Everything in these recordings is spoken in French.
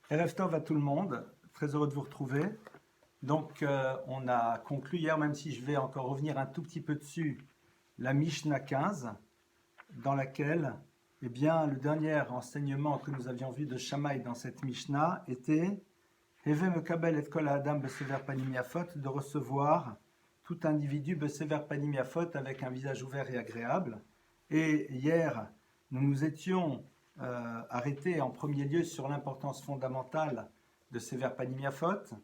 Erev Tov à tout le monde, très heureux de vous retrouver. Donc, on a conclu hier, même si je vais encore revenir un tout petit peu dessus, la Mishnah 15, dans laquelle, eh bien, le dernier enseignement que nous avions vu de Shammai dans cette Mishnah était Heve mekabel et kol ha'adam besever panim yafot, de recevoir tout individu besever panim yafot avec un visage ouvert et agréable. Et hier, nous nous étions arrêtés en premier lieu sur l'importance fondamentale de sever panim yafot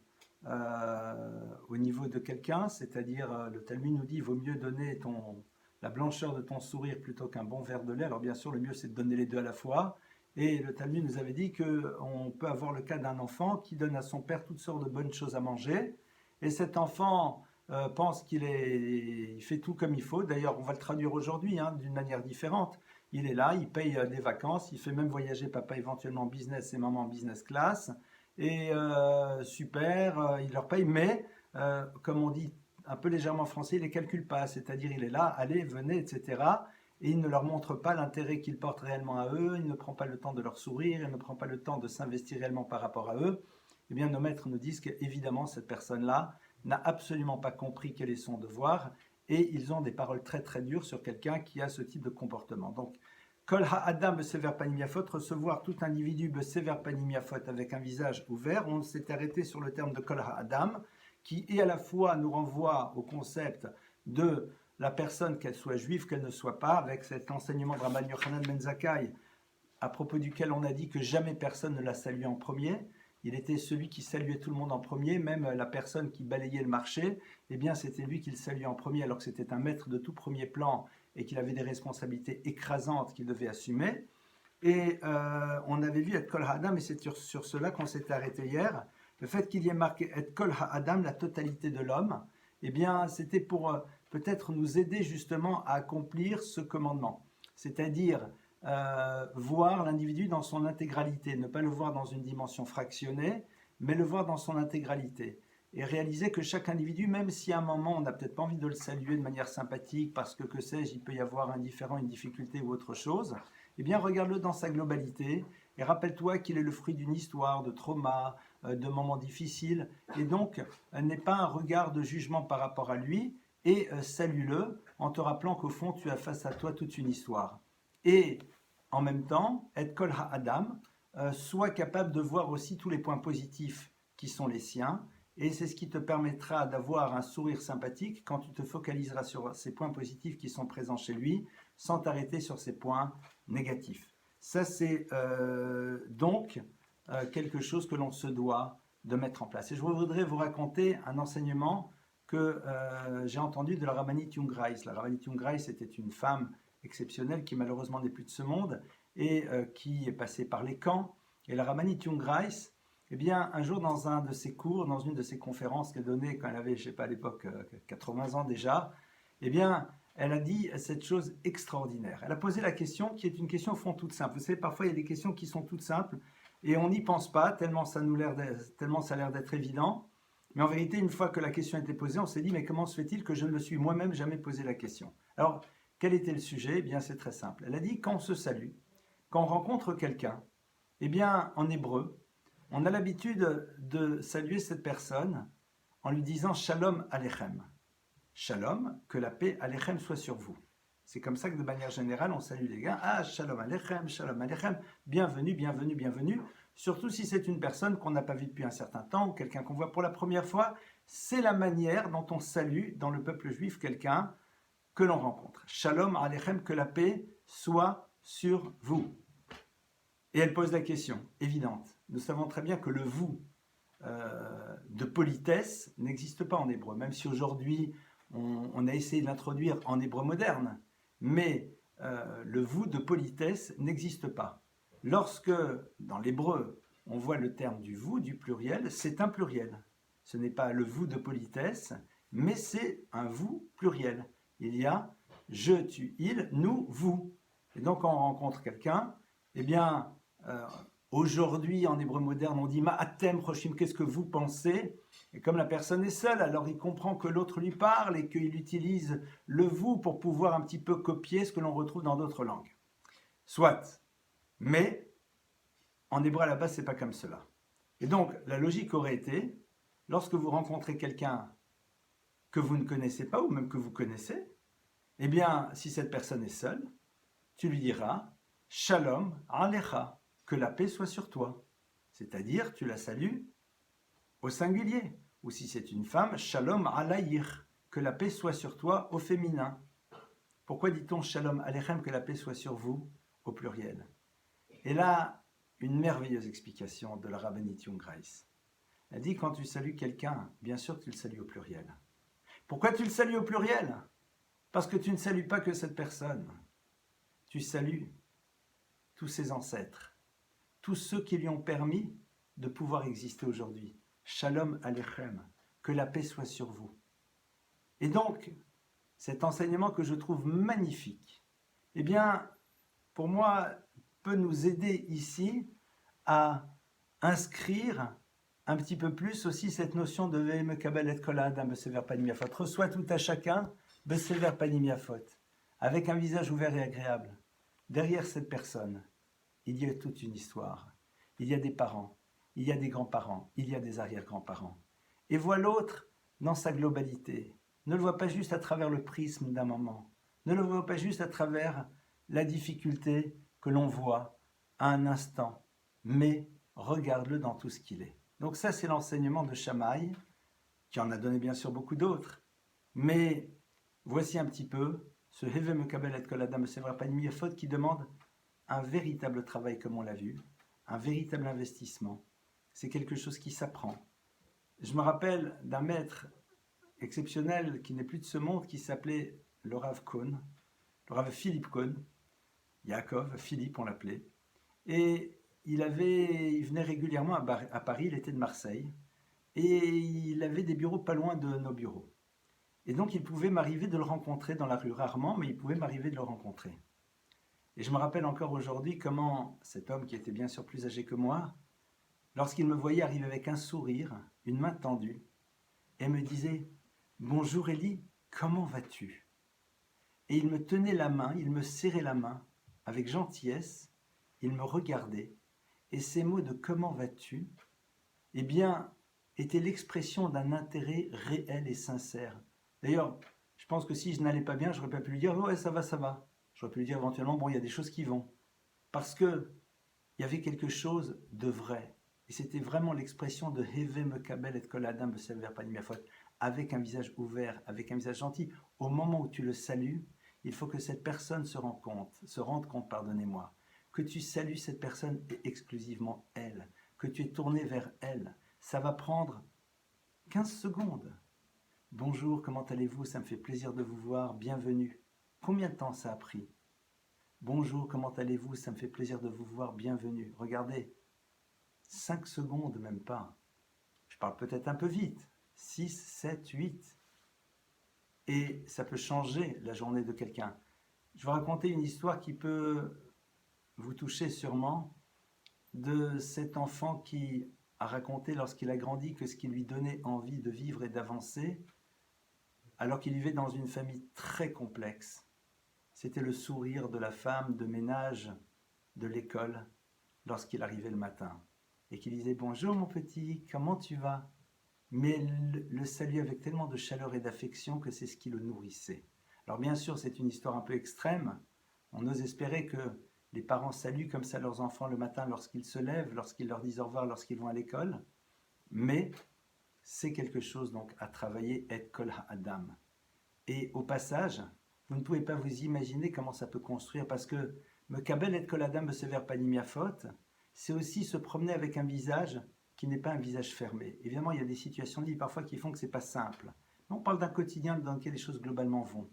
au niveau de quelqu'un, c'est-à-dire le Talmud nous dit il vaut mieux donner la blancheur de ton sourire plutôt qu'un bon verre de lait. Alors bien sûr, le mieux c'est de donner les deux à la fois. Et le Talmud nous avait dit qu'on peut avoir le cas d'un enfant qui donne à son père toutes sortes de bonnes choses à manger. Et cet enfant pense il fait tout comme il faut. D'ailleurs, on va le traduire aujourd'hui d'une manière différente. Il est là, il paye des vacances, il fait même voyager papa éventuellement en business et maman en business class. Et super, il leur paye, mais comme on dit un peu légèrement français, il les calcule pas. C'est-à-dire, il est là, allez, venez, etc. Et il ne leur montre pas l'intérêt qu'il porte réellement à eux, il ne prend pas le temps de leur sourire, il ne prend pas le temps de s'investir réellement par rapport à eux. Eh bien, nos maîtres nous disent qu'évidemment, cette personne-là n'a absolument pas compris quel est son devoir, et ils ont des paroles très très dures sur quelqu'un qui a ce type de comportement. Donc, Kol ha'adam besever panim yafot, recevoir tout individu besever panim yafot avec un visage ouvert. On s'est arrêté sur le terme de Kol ha'adam, qui est à la fois nous renvoie au concept de la personne, qu'elle soit juive, qu'elle ne soit pas, avec cet enseignement de Rabban Yochanan ben Zakkai, à propos duquel on a dit que jamais personne ne l'a salué en premier. Il était celui qui saluait tout le monde en premier, même la personne qui balayait le marché, eh bien c'était lui qui le saluait en premier, alors que c'était un maître de tout premier plan et qu'il avait des responsabilités écrasantes qu'il devait assumer. Et on avait vu Et Kol Ha'adam, et c'est sur cela qu'on s'était arrêté hier, le fait qu'il y ait marqué Et Kol Ha'adam, la totalité de l'homme, eh bien c'était pour peut-être nous aider justement à accomplir ce commandement, c'est-à-dire voir l'individu dans son intégralité, ne pas le voir dans une dimension fractionnée, mais le voir dans son intégralité. Et réaliser que chaque individu, même si à un moment on n'a peut-être pas envie de le saluer de manière sympathique, parce que sais-je, il peut y avoir un différend, une difficulté ou autre chose, eh bien regarde-le dans sa globalité et rappelle-toi qu'il est le fruit d'une histoire, de trauma, de moments difficiles, et donc n'est pas un regard de jugement par rapport à lui, et salue-le en te rappelant qu'au fond tu as face à toi toute une histoire. Et en même temps, Et Kol Ha'adam, sois capable de voir aussi tous les points positifs qui sont les siens, et c'est ce qui te permettra d'avoir un sourire sympathique quand tu te focaliseras sur ces points positifs qui sont présents chez lui, sans t'arrêter sur ces points négatifs. Ça, c'est donc quelque chose que l'on se doit de mettre en place. Et je voudrais vous raconter un enseignement que j'ai entendu de la Rabbanit Jungreis. La Rabbanit Jungreis était une femme exceptionnelle qui malheureusement n'est plus de ce monde et qui est passée par les camps. Et la Rabbanit Jungreis, eh bien, un jour dans un de ses cours, dans une de ses conférences qu'elle donnait quand elle avait, je ne sais pas à l'époque, 80 ans déjà, eh bien, elle a dit cette chose extraordinaire. Elle a posé la question qui est une question au fond toute simple. Vous savez, parfois il y a des questions qui sont toutes simples et on n'y pense pas tellement ça a l'air d'être évident. Mais en vérité, une fois que la question a été posée, on s'est dit, mais comment se fait-il que je ne me suis moi-même jamais posé la question? Alors, quel était le sujet? Eh bien, c'est très simple. Elle a dit, quand on se salue, quand on rencontre quelqu'un, eh bien, en hébreu, on a l'habitude de saluer cette personne en lui disant Shalom Aleichem. Shalom, que la paix Aleichem soit sur vous. C'est comme ça que de manière générale, on salue les gars. Ah, Shalom Aleichem, bienvenue, bienvenue, bienvenue. Surtout si c'est une personne qu'on n'a pas vue depuis un certain temps ou quelqu'un qu'on voit pour la première fois. C'est la manière dont on salue dans le peuple juif quelqu'un que l'on rencontre. Shalom Aleichem, que la paix soit sur vous. Et elle pose la question évidente. Nous savons très bien que le vous de politesse n'existe pas en hébreu, même si aujourd'hui on a essayé de l'introduire en hébreu moderne, mais le vous de politesse n'existe pas. Lorsque, dans l'hébreu, on voit le terme du vous, du pluriel, c'est un pluriel. Ce n'est pas le vous de politesse, mais c'est un vous pluriel. Il y a je, tu, il, nous, vous. Et donc quand on rencontre quelqu'un, eh bien, aujourd'hui, en hébreu moderne, on dit Ma'atem Roshim, qu'est-ce que vous pensez? Et comme la personne est seule, alors il comprend que l'autre lui parle et qu'il utilise le vous pour pouvoir un petit peu copier ce que l'on retrouve dans d'autres langues. Soit. Mais en hébreu à la base, c'est pas comme cela. Et donc, la logique aurait été, lorsque vous rencontrez quelqu'un que vous ne connaissez pas ou même que vous connaissez, eh bien, si cette personne est seule, tu lui diras « Shalom alecha », que la paix soit sur toi. C'est-à-dire, tu la salues au singulier. Ou si c'est une femme, « Shalom alayir », que la paix soit sur toi au féminin. Pourquoi dit-on « Shalom alechem », que la paix soit sur vous au pluriel? Et là, une merveilleuse explication de la rabbinite Young Grace. Elle dit, quand tu salues quelqu'un, bien sûr que tu le salues au pluriel. Pourquoi tu le salues au pluriel? Parce que tu ne salues pas que cette personne. Tu salues tous ses ancêtres, tous ceux qui lui ont permis de pouvoir exister aujourd'hui. Shalom Alechem, que la paix soit sur vous. Et donc, cet enseignement que je trouve magnifique, eh bien, pour moi, peut nous aider ici à inscrire un petit peu plus aussi cette notion de Ve'eme kabel et kol ha'adam besever panim yafot. Reçois tout à chacun besever panim yafot, avec un visage ouvert et agréable. Derrière cette personne, il y a toute une histoire. Il y a des parents, il y a des grands-parents, il y a des arrière-grands-parents. Et vois l'autre dans sa globalité. Ne le vois pas juste à travers le prisme d'un moment. Ne le vois pas juste à travers la difficulté que l'on voit à un instant, mais regarde-le dans tout ce qu'il est. Donc ça, c'est l'enseignement de Shammai, qui en a donné bien sûr beaucoup d'autres. Mais voici un petit peu ce Heve Mekabel et Kol Adam Besever Panim Yafot qui demande un véritable travail comme on l'a vu, un véritable investissement. C'est quelque chose qui s'apprend. Je me rappelle d'un maître exceptionnel qui n'est plus de ce monde, qui s'appelait le Rav Cohn, le Rav Philippe Cohn, Yaakov, Philippe on l'appelait, et il venait régulièrement à Paris, il était de Marseille, et il avait des bureaux pas loin de nos bureaux. Et donc il pouvait m'arriver de le rencontrer dans la rue, rarement, mais il pouvait m'arriver de le rencontrer. Et je me rappelle encore aujourd'hui comment cet homme, qui était bien sûr plus âgé que moi, lorsqu'il me voyait arriver avec un sourire, une main tendue, et me disait « Bonjour Élie, comment vas-tu » Et il me tenait la main, il me serrait la main, avec gentillesse, il me regardait, et ces mots de « comment vas-tu » eh bien, étaient l'expression d'un intérêt réel et sincère. D'ailleurs, je pense que si je n'allais pas bien, je n'aurais pas pu lui dire « ouais, ça va, ça va ». J'aurais pu lui dire éventuellement « bon, il y a des choses qui vont ». Parce que il y avait quelque chose de vrai. Et c'était vraiment l'expression de « Heve Mekabel et Kol Adam Besever Panim Yafot », avec un visage ouvert, avec un visage gentil. Au moment où tu le salues, il faut que cette personne se rende compte, pardonnez-moi, que tu salues cette personne et exclusivement elle, que tu es tourné vers elle. Ça va prendre 15 secondes. Bonjour, comment allez-vous? Ça me fait plaisir de vous voir, bienvenue. Combien de temps ça a pris? Bonjour, comment allez-vous? Ça me fait plaisir de vous voir, bienvenue. Regardez, 5 secondes, même pas. Je parle peut-être un peu vite. 6, 7, 8. Et ça peut changer la journée de quelqu'un. Je vais raconter une histoire qui peut vous toucher sûrement, de cet enfant qui a raconté lorsqu'il a grandi que ce qui lui donnait envie de vivre et d'avancer, alors qu'il vivait dans une famille très complexe, c'était le sourire de la femme de ménage de l'école lorsqu'il arrivait le matin et qu'il disait « Bonjour mon petit, comment tu vas ?» Mais le salut avec tellement de chaleur et d'affection que c'est ce qui le nourrissait. Alors bien sûr, c'est une histoire un peu extrême. On ose espérer que les parents saluent comme ça leurs enfants le matin lorsqu'ils se lèvent, lorsqu'ils leur disent au revoir, lorsqu'ils vont à l'école. Mais c'est quelque chose donc à travailler, et kol ha'adam. Et au passage, vous ne pouvez pas vous imaginer comment ça peut construire, parce que Mekabel et kol ha'adam besever panim yafot, c'est aussi se promener avec un visage qui n'est pas un visage fermé. Évidemment, il y a des situations de vie parfois qui font que ce n'est pas simple. Mais on parle d'un quotidien dans lequel les choses globalement vont.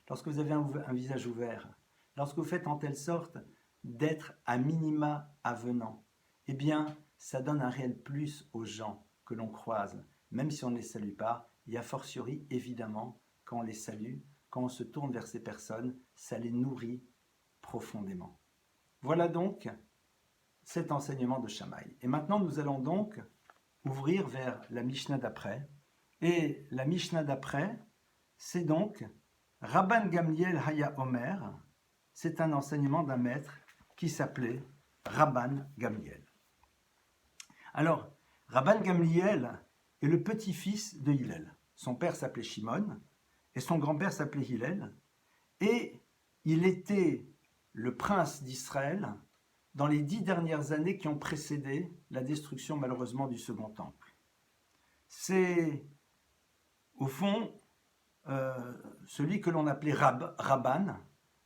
Lorsque vous avez un visage ouvert, lorsque vous faites en telle sorte d'être à minima avenant, eh bien, ça donne un réel plus aux gens que l'on croise, même si on ne les salue pas, et a fortiori, évidemment, quand on les salue, quand on se tourne vers ces personnes, ça les nourrit profondément. Voilà donc cet enseignement de Shammai. Et maintenant, nous allons donc ouvrir vers la Mishnah d'après. Et la Mishnah d'après, c'est donc Rabban Gamliel Haya Omer. C'est un enseignement d'un maître qui s'appelait Rabban Gamliel. Alors, Rabban Gamliel est le petit-fils de Hillel. Son père s'appelait Shimon et son grand-père s'appelait Hillel. Et il était le prince d'Israël dans les 10 dernières années qui ont précédé la destruction malheureusement du Second Temple. C'est au fond celui que l'on appelait Rabban,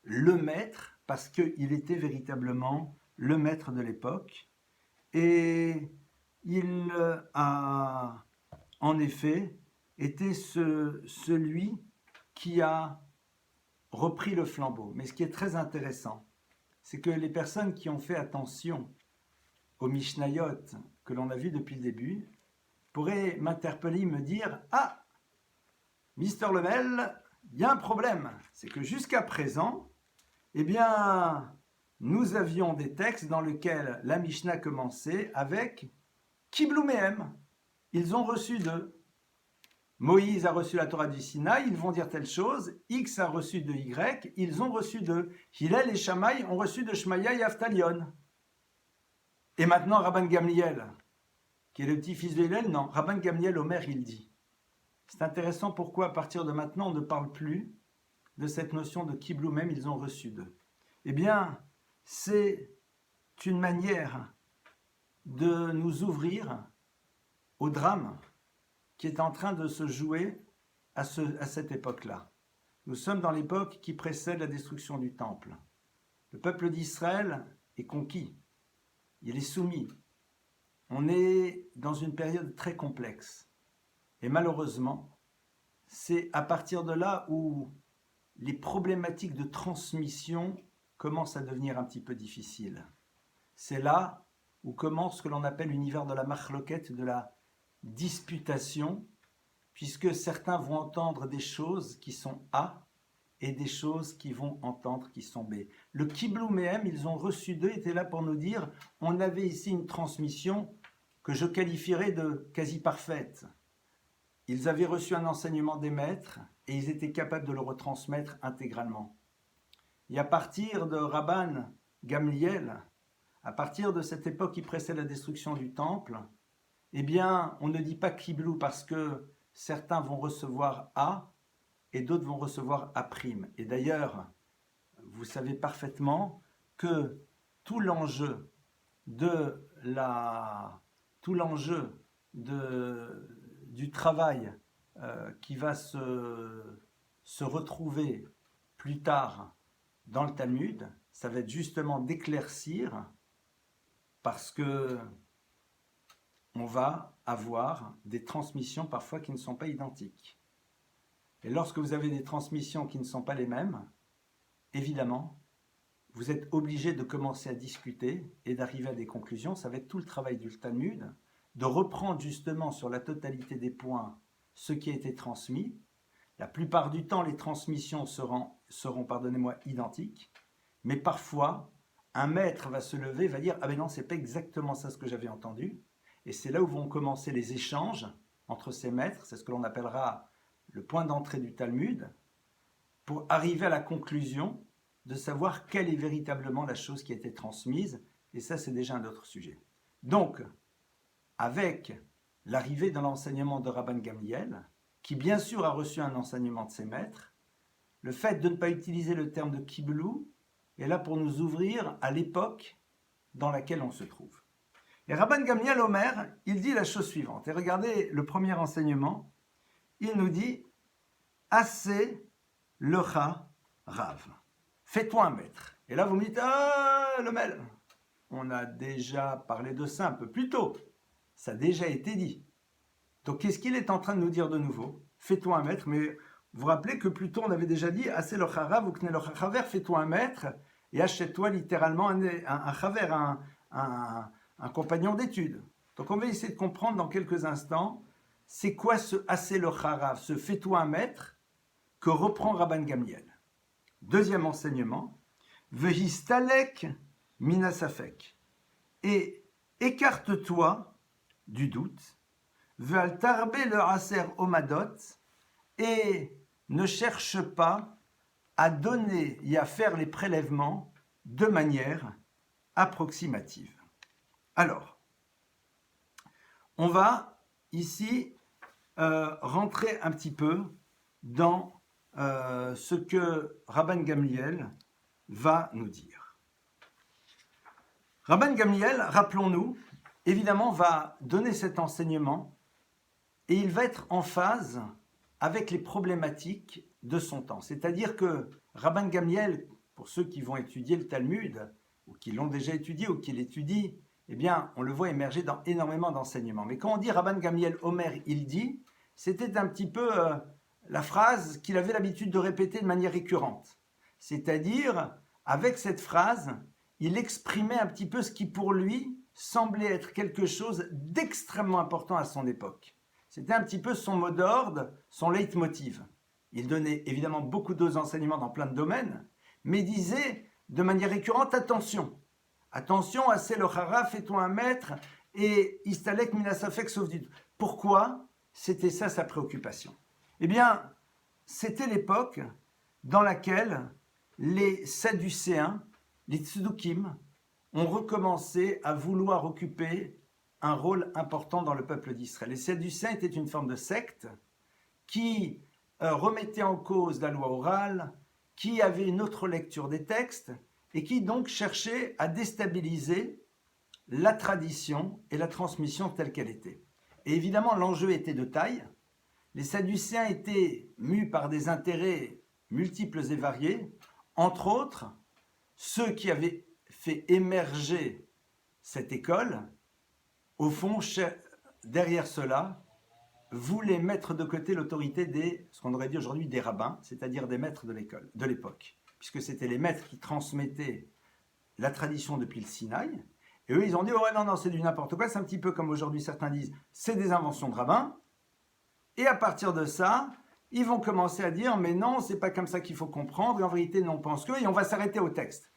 le maître, parce qu'il était véritablement le maître de l'époque. Et il a en effet été celui qui a repris le flambeau. Mais ce qui est très intéressant, c'est que les personnes qui ont fait attention aux Mishnayot que l'on a vu depuis le début pourraient m'interpeller, me dire « Ah, Mister Lemel, il y a un problème. C'est que jusqu'à présent, eh bien, nous avions des textes dans lesquels la Mishnah commençait avec « Kiblu mehem ». Ils ont reçu d'eux. Moïse a reçu la Torah du Sinaï, ils vont dire telle chose. X a reçu de Y, ils ont reçu de. Hillel et Shammai ont reçu de Shmaya et Aftalion. Et maintenant, Rabban Gamliel, qui est le petit-fils de Hillel, non, Rabban Gamliel, Omer, il dit. C'est intéressant pourquoi, à partir de maintenant, on ne parle plus de cette notion de Kiblu même, ils ont reçu d'eux. Eh bien, c'est une manière de nous ouvrir au drame qui est en train de se jouer à cette époque-là. Nous sommes dans l'époque qui précède la destruction du temple. Le peuple d'Israël est conquis, il est soumis. On est dans une période très complexe. Et malheureusement, c'est à partir de là où les problématiques de transmission commencent à devenir un petit peu difficiles. C'est là où commence ce que l'on appelle l'univers de la machloket, de la disputation, puisque certains vont entendre des choses qui sont A et des choses qui vont entendre qui sont B. Le Kiblu mehem, ils ont reçu d'eux, était là pour nous dire, on avait ici une transmission que je qualifierais de quasi parfaite. Ils avaient reçu un enseignement des maîtres et ils étaient capables de le retransmettre intégralement. Et à partir de Rabban Gamliel, à partir de cette époque qui précède la destruction du temple, eh bien, on ne dit pas Kiblu parce que certains vont recevoir A et d'autres vont recevoir A'. Et d'ailleurs, vous savez parfaitement que tout l'enjeu du travail qui va se retrouver plus tard dans le Talmud, ça va être justement d'éclaircir, parce que on va avoir des transmissions parfois qui ne sont pas identiques. Et lorsque vous avez des transmissions qui ne sont pas les mêmes, évidemment, vous êtes obligé de commencer à discuter et d'arriver à des conclusions. Ça va être tout le travail du Talmud, de reprendre justement sur la totalité des points ce qui a été transmis. La plupart du temps, les transmissions seront pardonnez-moi, identiques, mais parfois, un maître va se lever et va dire « Ah ben non, c'est pas exactement ça ce que j'avais entendu ». Et c'est là où vont commencer les échanges entre ces maîtres, c'est ce que l'on appellera le point d'entrée du Talmud, pour arriver à la conclusion de savoir quelle est véritablement la chose qui a été transmise, et ça c'est déjà un autre sujet. Donc, avec l'arrivée dans l'enseignement de Rabban Gamliel, qui bien sûr a reçu un enseignement de ses maîtres, le fait de ne pas utiliser le terme de Kiblu est là pour nous ouvrir à l'époque dans laquelle on se trouve. Et Rabban Gamliel Omer, il dit la chose suivante. Et regardez le premier enseignement, il nous dit « Assez lecha rav ». Fais-toi un maître. Et là vous me dites « Ah, Lemel, on a déjà parlé de ça un peu plus tôt. Ça a déjà été dit. » Donc qu'est-ce qu'il est en train de nous dire de nouveau? Fais-toi un maître, mais vous vous rappelez que plus tôt on avait déjà dit « Assez lecha rav ou kne lecha chaver », fais-toi un maître et achète-toi littéralement un chaver, un compagnon d'études. Donc on va essayer de comprendre dans quelques instants, c'est quoi ce assez le harav, ce fais-toi un maître que reprend Rabban Gamliel. Deuxième enseignement, vehistalek minasafek, et écarte-toi du doute, ve'al tarbe le aser omadot, et ne cherche pas à donner et à faire les prélèvements de manière approximative. Alors, On va ici rentrer un petit peu dans ce que Rabban Gamliel va nous dire. Rabban Gamliel, rappelons-nous, évidemment, va donner cet enseignement et il va être en phase avec les problématiques de son temps. C'est-à-dire que Rabban Gamliel, pour ceux qui vont étudier le Talmud, ou qui l'ont déjà étudié, ou qui l'étudient, eh bien, on le voit émerger dans énormément d'enseignements. Mais quand on dit Rabban Gamliel Omer, il dit, c'était un petit peu la phrase qu'il avait l'habitude de répéter de manière récurrente. C'est-à-dire, avec cette phrase, il exprimait un petit peu ce qui pour lui semblait être quelque chose d'extrêmement important à son époque. C'était un petit peu son mot d'ordre, son leitmotiv. Il donnait évidemment beaucoup d'autres enseignements dans plein de domaines, mais disait de manière récurrente, attention, attention, assez le hara, fais-toi un maître, et istalek minasafek sauf du. Pourquoi c'était ça sa préoccupation? Eh bien, c'était l'époque dans laquelle les Sadducéens, les Tzedukim, ont recommencé à vouloir occuper un rôle important dans le peuple d'Israël. Les Sadducéens étaient une forme de secte qui remettait en cause la loi orale, qui avait une autre lecture des textes et qui donc cherchait à déstabiliser la tradition et la transmission telle qu'elle était. Et évidemment, l'enjeu était de taille. Les Sadducéens étaient mus par des intérêts multiples et variés, entre autres, ceux qui avaient fait émerger cette école, au fond, derrière cela, voulaient mettre de côté l'autorité des, ce qu'on aurait dit aujourd'hui, des rabbins, c'est-à-dire des maîtres de l'école, de l'époque, puisque c'était les maîtres qui transmettaient la tradition depuis le Sinaï, et eux, ils ont dit, oh non, c'est du n'importe quoi, c'est un petit peu comme aujourd'hui certains disent, c'est des inventions de rabbins, et à partir de ça, ils vont commencer à dire, mais non, c'est pas comme ça qu'il faut comprendre, et en vérité, non, on pense que, et on va s'arrêter au texte.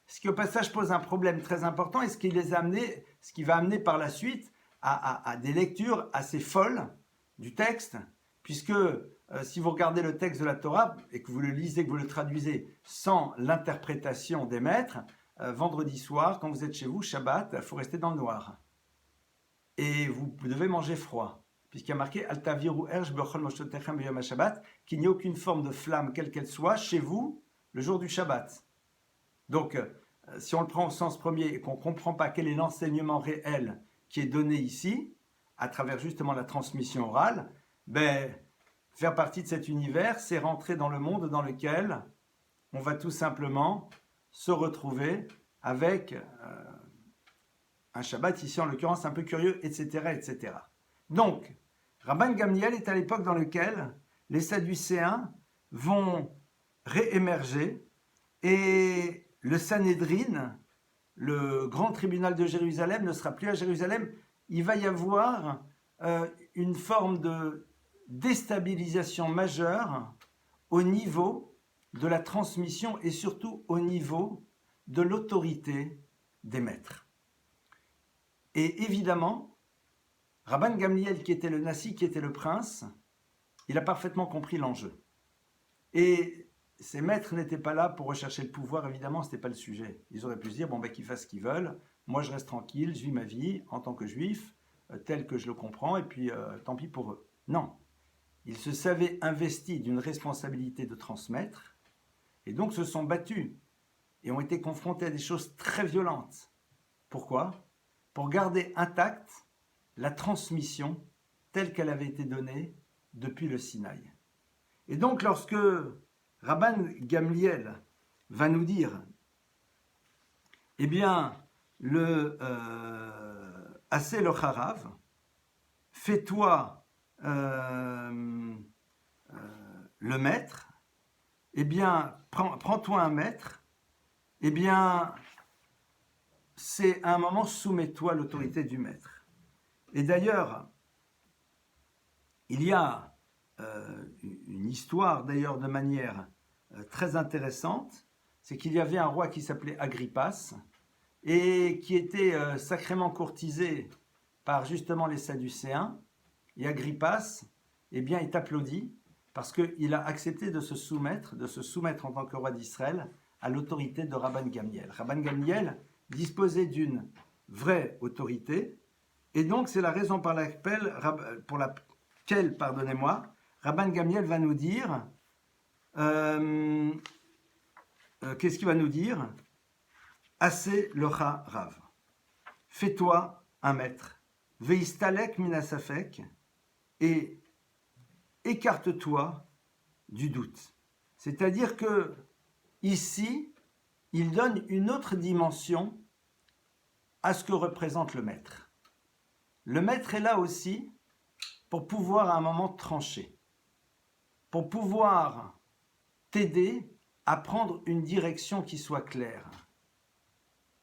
Ce qui au passage pose un problème très important, et ce qui va amener par la suite à des lectures assez folles du texte, puisque si vous regardez le texte de la Torah, et que vous le lisez, que vous le traduisez sans l'interprétation des maîtres, vendredi soir, quand vous êtes chez vous, Shabbat, il faut rester dans le noir. Et vous devez manger froid, puisqu'il y a marqué « Altaviru ersh bechol moshotechem b'yom ha-Shabbat » qu'il n'y a aucune forme de flamme, quelle qu'elle soit, chez vous, le jour du Shabbat. Donc, si on le prend au sens premier et qu'on ne comprend pas quel est l'enseignement réel qui est donné ici, à travers justement la transmission orale, faire partie de cet univers, c'est rentrer dans le monde dans lequel on va tout simplement se retrouver avec un Shabbat, ici en l'occurrence un peu curieux, etc., etc. Donc, Rabban Gamliel est à l'époque dans laquelle les Sadducéens vont réémerger et le Sanhédrin, le grand tribunal de Jérusalem, ne sera plus à Jérusalem. Il va y avoir une forme de déstabilisation majeure au niveau de la transmission et surtout au niveau de l'autorité des maîtres. Et évidemment, Rabban Gamliel, qui était le Nassi, qui était le prince, il a parfaitement compris l'enjeu. Et ces maîtres n'étaient pas là pour rechercher le pouvoir, évidemment, ce n'était pas le sujet. Ils auraient pu se dire, qu'ils fassent ce qu'ils veulent, moi je reste tranquille, je vis ma vie en tant que juif, tel que je le comprends, et puis tant pis pour eux. Non, ils se savaient investis d'une responsabilité de transmettre, et donc se sont battus, et ont été confrontés à des choses très violentes. Pourquoi? Pour garder intacte la transmission telle qu'elle avait été donnée depuis le Sinaï. Et donc lorsque Rabban Gamliel va nous dire, eh bien, assez le harav, fais-toi le maître, eh bien, prends-toi un maître, eh bien, c'est à un moment, soumets-toi à l'autorité du maître. Et d'ailleurs, il y a une histoire d'ailleurs de manière très intéressante, c'est qu'il y avait un roi qui s'appelait Agrippas et qui était sacrément courtisé par justement les Sadducéens. Et Agrippas, eh bien, est applaudi parce qu'il a accepté de se soumettre en tant que roi d'Israël à l'autorité de Rabban Gamliel. Rabban Gamliel disposait d'une vraie autorité Et donc, c'est la raison pour laquelle, pardonnez-moi, Rabban Gamliel va nous dire, qu'est-ce qu'il va nous dire? Assez lecha rav. Fais-toi un maître. Veistalek minasafek. Et écarte-toi du doute. C'est-à-dire que ici, il donne une autre dimension à ce que représente le maître. Le maître est là aussi pour pouvoir à un moment trancher, pour pouvoir t'aider à prendre une direction qui soit claire.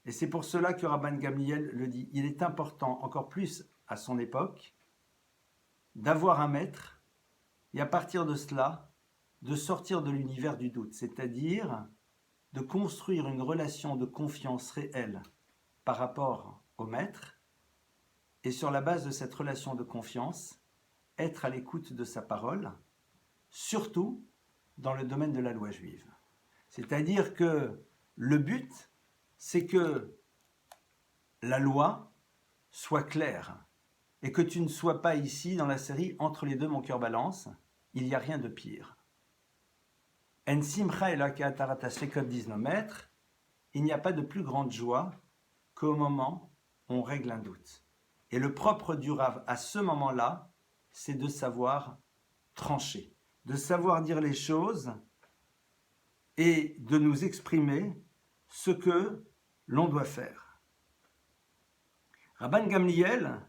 Et c'est pour cela que Rabban Gamliel le dit. Il est important, encore plus à son époque, d'avoir un maître et à partir de cela, de sortir de l'univers du doute, c'est-à-dire de construire une relation de confiance réelle par rapport au maître et sur la base de cette relation de confiance, être à l'écoute de sa parole, surtout dans le domaine de la loi juive. C'est-à-dire que le but, c'est que la loi soit claire et que tu ne sois pas ici dans la série « Entre les deux, mon cœur balance », il n'y a rien de pire. En simcha ela ke'ataratas fekot, disent nos maîtres, il n'y a pas de plus grande joie qu'au moment où on règle un doute. Et le propre du Rav à ce moment-là, c'est de savoir trancher, de savoir dire les choses et de nous exprimer ce que l'on doit faire. Rabban Gamliel,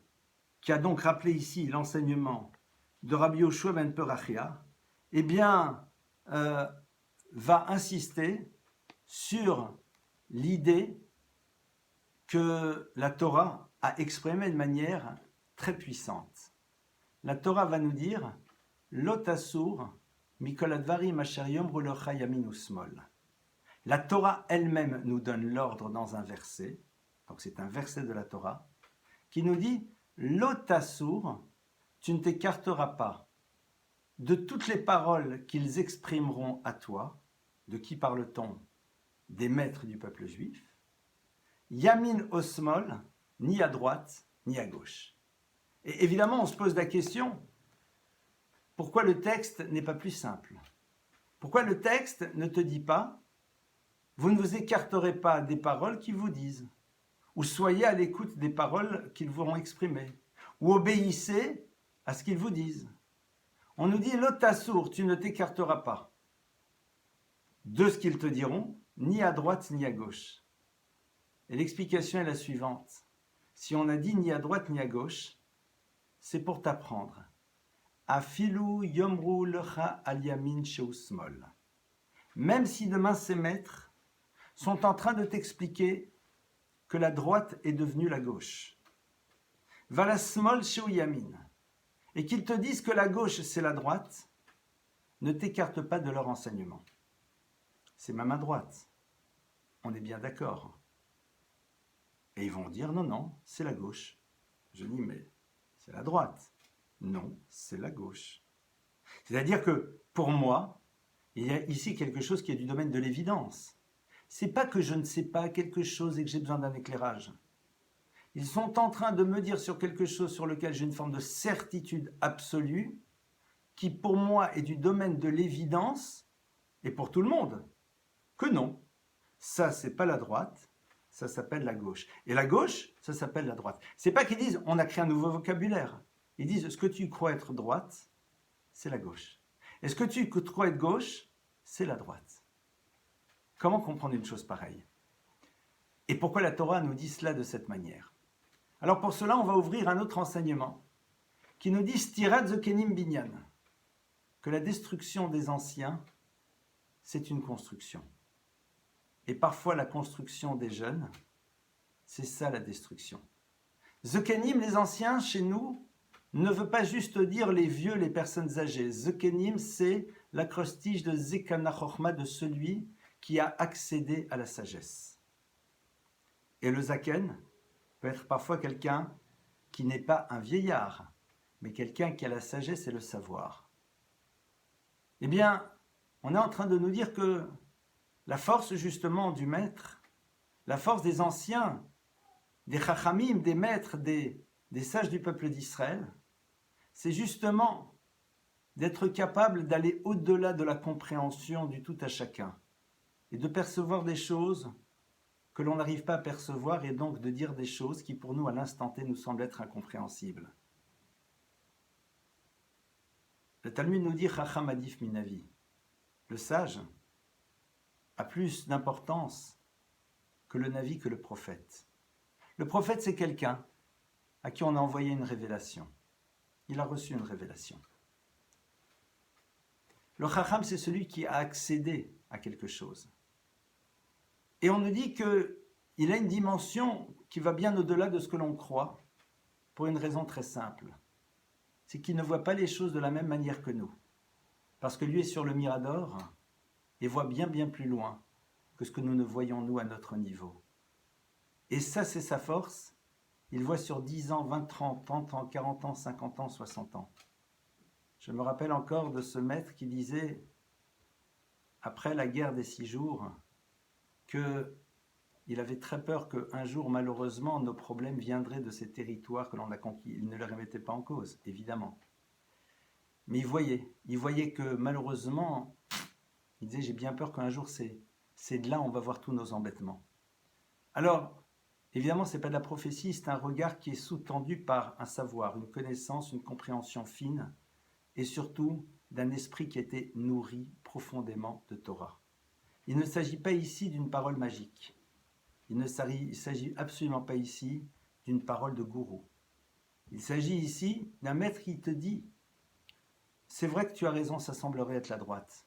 qui a donc rappelé ici l'enseignement de Rabbi Yoshua ben Perachia, eh bien, va insister sur l'idée que la Torah a exprimée de manière très puissante. La Torah va nous dire « Lotasur mikol advarim asher yomru lecha yamin usmol ». La Torah elle-même nous donne l'ordre dans un verset, donc c'est un verset de la Torah, qui nous dit « Lotasur », tu ne t'écarteras pas de toutes les paroles qu'ils exprimeront à toi. De qui parle-t-on? Des maîtres du peuple juif. Yamin osmol, ni à droite, ni à gauche. Et évidemment, on se pose la question, pourquoi le texte n'est pas plus simple? Pourquoi le texte ne te dit pas, vous ne vous écarterez pas des paroles qu'ils vous disent, ou soyez à l'écoute des paroles qu'ils vous auront exprimées, ou obéissez à ce qu'ils vous disent. On nous dit, l'otasour, tu ne t'écarteras pas de ce qu'ils te diront, ni à droite ni à gauche. Et l'explication est la suivante. Si on a dit ni à droite ni à gauche, c'est pour t'apprendre. Afilu yomru lecha al yamin sheusmol. Même si demain ces maîtres sont en train de t'expliquer que la droite est devenue la gauche. Vala smol sheu yamin. Et qu'ils te disent que la gauche c'est la droite, ne t'écarte pas de leur enseignement. C'est ma main droite. On est bien d'accord. Et ils vont dire, non, non, c'est la gauche. Je dis, mais c'est la droite. Non, c'est la gauche. C'est-à-dire que, pour moi, il y a ici quelque chose qui est du domaine de l'évidence. C'est pas que je ne sais pas quelque chose et que j'ai besoin d'un éclairage. Ils sont en train de me dire sur quelque chose sur lequel j'ai une forme de certitude absolue, qui pour moi est du domaine de l'évidence, et pour tout le monde, que non. Ça, c'est pas la droite, ça s'appelle la gauche. Et la gauche, ça s'appelle la droite. C'est pas qu'ils disent, on a créé un nouveau vocabulaire. Ils disent, ce que tu crois être droite, c'est la gauche. Et ce que tu crois être gauche, c'est la droite. Comment comprendre une chose pareille? Et pourquoi la Torah nous dit cela de cette manière? Alors pour cela, on va ouvrir un autre enseignement qui nous dit Stirat Zokenim Binyan, que la destruction des anciens, c'est une construction. Et parfois la construction des jeunes, c'est ça la destruction. Zokenim, les anciens, chez nous, ne veut pas juste dire les vieux, les personnes âgées. Zokenim, c'est l'acrostiche de Zekana Chochma, de celui qui a accédé à la sagesse. Et le Zaken peut être parfois quelqu'un qui n'est pas un vieillard, mais quelqu'un qui a la sagesse et le savoir. Eh bien, on est en train de nous dire que la force justement du maître, la force des anciens, des chachamim, des maîtres, des des sages du peuple d'Israël, c'est justement d'être capable d'aller au-delà de la compréhension du tout à chacun et de percevoir des choses que l'on n'arrive pas à percevoir et donc de dire des choses qui pour nous à l'instant T nous semblent être incompréhensibles. Le Talmud nous dit Chacham adif minavi. Le sage a plus d'importance que le navi, que le prophète. Le prophète, c'est quelqu'un à qui on a envoyé une révélation. Il a reçu une révélation. Le Chacham, c'est celui qui a accédé à quelque chose. Et on nous dit qu'il a une dimension qui va bien au-delà de ce que l'on croit, pour une raison très simple. C'est qu'il ne voit pas les choses de la même manière que nous. Parce que lui est sur le mirador et voit bien plus loin que ce que nous ne voyons nous à notre niveau. Et ça, c'est sa force. Il voit sur 10 ans, 20, 30, 30 ans, 40 ans, 50 ans, 60 ans. Je me rappelle encore de ce maître qui disait, après la guerre des 6 jours, qu'il avait très peur qu'un jour, malheureusement, nos problèmes viendraient de ces territoires que l'on a conquis. Il ne les remettait pas en cause, évidemment. Mais il voyait que malheureusement, il disait, j'ai bien peur qu'un jour, c'est de là on va voir tous nos embêtements. Alors, évidemment, ce n'est pas de la prophétie, c'est un regard qui est sous-tendu par un savoir, une connaissance, une compréhension fine, et surtout d'un esprit qui était nourri profondément de Torah. Il ne s'agit pas ici d'une parole magique. Il ne s'agit absolument pas ici d'une parole de gourou. Il s'agit ici d'un maître qui te dit « C'est vrai que tu as raison, ça semblerait être la droite,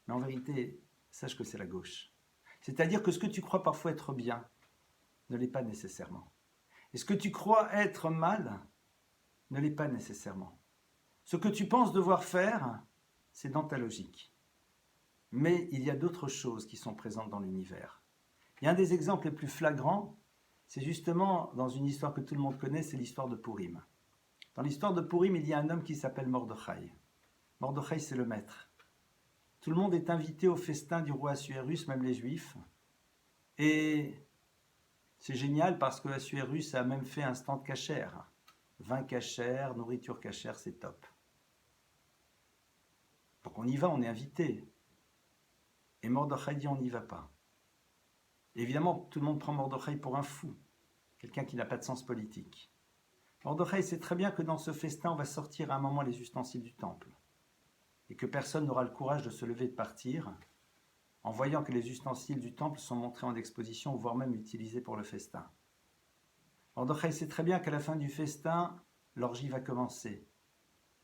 mais en vérité, sache que c'est la gauche. » C'est-à-dire que ce que tu crois parfois être bien ne l'est pas nécessairement. Et ce que tu crois être mal ne l'est pas nécessairement. Ce que tu penses devoir faire, c'est dans ta logique. Mais il y a d'autres choses qui sont présentes dans l'univers. Il y a un des exemples les plus flagrants, c'est justement dans une histoire que tout le monde connaît, c'est l'histoire de Purim. Dans l'histoire de Purim, il y a un homme qui s'appelle Mordechai. Mordechai, c'est le maître. Tout le monde est invité au festin du roi Assuérus, même les Juifs. Et c'est génial parce que Assuérus a même fait un stand cachère. Vin cachère, nourriture cachère, c'est top. Donc on y va, on est invité. Et Mordechai dit on n'y va pas. Évidemment, tout le monde prend Mordechai pour un fou, quelqu'un qui n'a pas de sens politique. Mordechai sait très bien que dans ce festin, on va sortir à un moment les ustensiles du temple, et que personne n'aura le courage de se lever et de partir, en voyant que les ustensiles du temple sont montrés en exposition, voire même utilisés pour le festin. Mordechai sait très bien qu'à la fin du festin, l'orgie va commencer.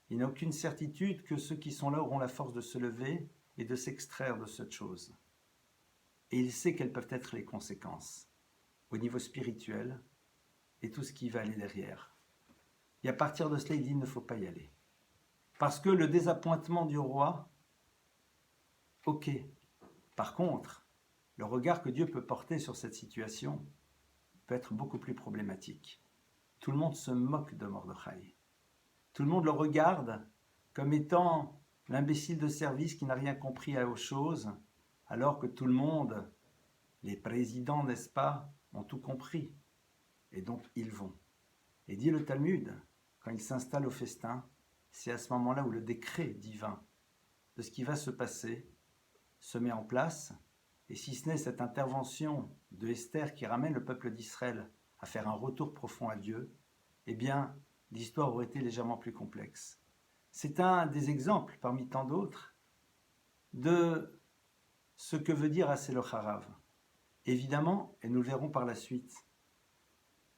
Il n'a aucune certitude que ceux qui sont là auront la force de se lever et de s'extraire de cette chose. Et il sait quelles peuvent être les conséquences au niveau spirituel et tout ce qui va aller derrière. Et à partir de cela, il dit il ne faut pas y aller. Parce que le désappointement du roi, ok. Par contre, le regard que Dieu peut porter sur cette situation peut être beaucoup plus problématique. Tout le monde se moque de Mordechai. Tout le monde le regarde comme étant l'imbécile de service qui n'a rien compris aux choses, alors que tout le monde, les présidents, n'est-ce pas, ont tout compris. Et donc ils vont. Et dit le Talmud, quand ils s'installent au festin, c'est à ce moment-là où le décret divin de ce qui va se passer se met en place. Et si ce n'est cette intervention de Esther qui ramène le peuple d'Israël à faire un retour profond à Dieu, eh bien, l'histoire aurait été légèrement plus complexe. C'est un des exemples, parmi tant d'autres, de ce que veut dire assez le Harav. Évidemment, et nous le verrons par la suite,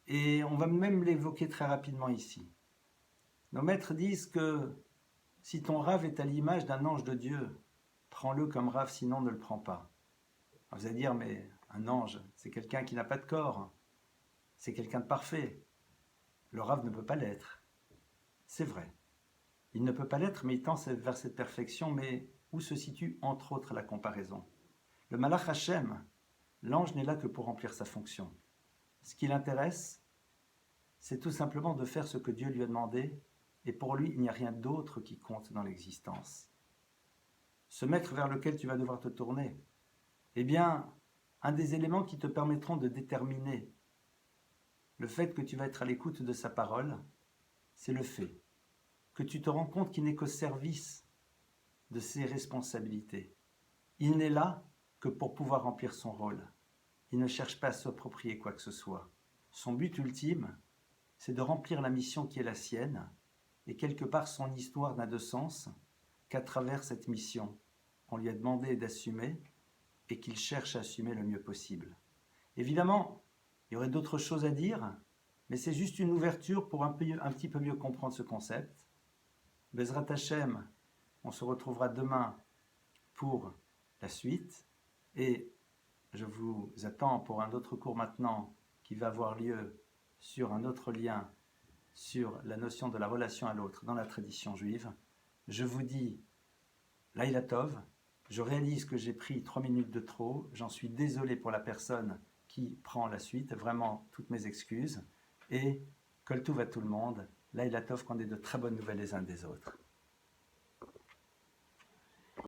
et on va même l'évoquer très rapidement ici. Nos maîtres disent que si ton Rav est à l'image d'un ange de Dieu, prends-le comme Rav, sinon ne le prends pas. Alors vous allez dire, mais un ange, c'est quelqu'un qui n'a pas de corps, c'est quelqu'un de parfait. Le Rav ne peut pas l'être. C'est vrai. Il ne peut pas l'être, mais il tend vers cette perfection, mais où se situe entre autres la comparaison? Le Malach Hashem, l'ange n'est là que pour remplir sa fonction. Ce qui l'intéresse, c'est tout simplement de faire ce que Dieu lui a demandé, et pour lui, il n'y a rien d'autre qui compte dans l'existence. Ce maître vers lequel tu vas devoir te tourner, eh bien, un des éléments qui te permettront de déterminer le fait que tu vas être à l'écoute de sa parole, c'est le fait. Que tu te rends compte qu'il n'est qu'au service de ses responsabilités. Il n'est là que pour pouvoir remplir son rôle. Il ne cherche pas à s'approprier quoi que ce soit. Son but ultime, c'est de remplir la mission qui est la sienne, et quelque part son histoire n'a de sens qu'à travers cette mission qu'on lui a demandé d'assumer et qu'il cherche à assumer le mieux possible. Évidemment, il y aurait d'autres choses à dire, mais c'est juste une ouverture pour un petit peu mieux comprendre ce concept. Bezrat Hashem, on se retrouvera demain pour la suite, et je vous attends pour un autre cours maintenant qui va avoir lieu sur un autre lien sur la notion de la relation à l'autre dans la tradition juive. Je vous dis Laïla Tov, je réalise que j'ai pris 3 minutes de trop, j'en suis désolé pour la personne qui prend la suite, vraiment toutes mes excuses, et Kol Tov à tout le monde, Laïla Tov, qu'on ait de très bonnes nouvelles les uns des autres.